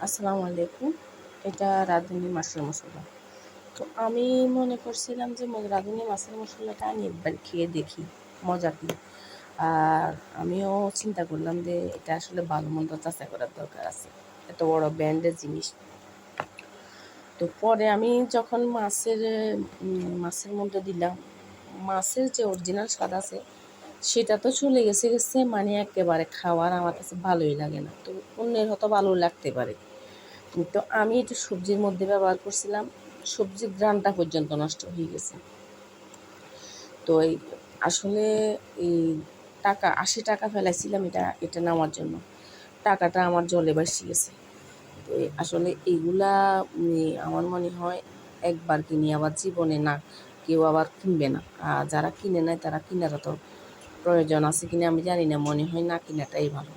আসসালামু আলাইকুম। এটা রাঁধুনি মাছের মশলা। তো আমি মনে করছিলাম যে রাঁধুনি মাছের মশলাটা আমি একবার খেয়ে দেখি মজা কি। আর আমিও চিন্তা করলাম যে এটা আসলে ভালো মন্দ যাচাই করার দরকার আছে, এত বড় ব্র্যান্ডের জিনিস। তো পরে আমি যখন মাছের মধ্যে দিলাম, মাছের যে অরিজিনাল স্বাদ আছে সেটা তো চলে গেছে, মানে একেবারে খাওয়ার আমার কাছে ভালোই লাগে না। তো অন্যের হয়তো ভালো লাগতে পারে, তো আমি একটু সবজির মধ্যে ব্যবহার করছিলাম, সবজির ঘ্রাণটা পর্যন্ত নষ্ট হয়ে গেছে। তো আসলে এই 80 টাকা ফেলাইছিলাম এটা এটা নেওয়ার জন্য, টাকাটা আমার জলে ভাসি গেছে। তো আসলে এইগুলা আমার মনে হয় একবার কিনি আবার জীবনে না কেউ আবার কিনবে না। আর যারা কিনে নেয় তারা কিনারও তো প্রয়োজন আছে কিনা আমি জানি না, মনে হয় না কিনাটাই ভালো।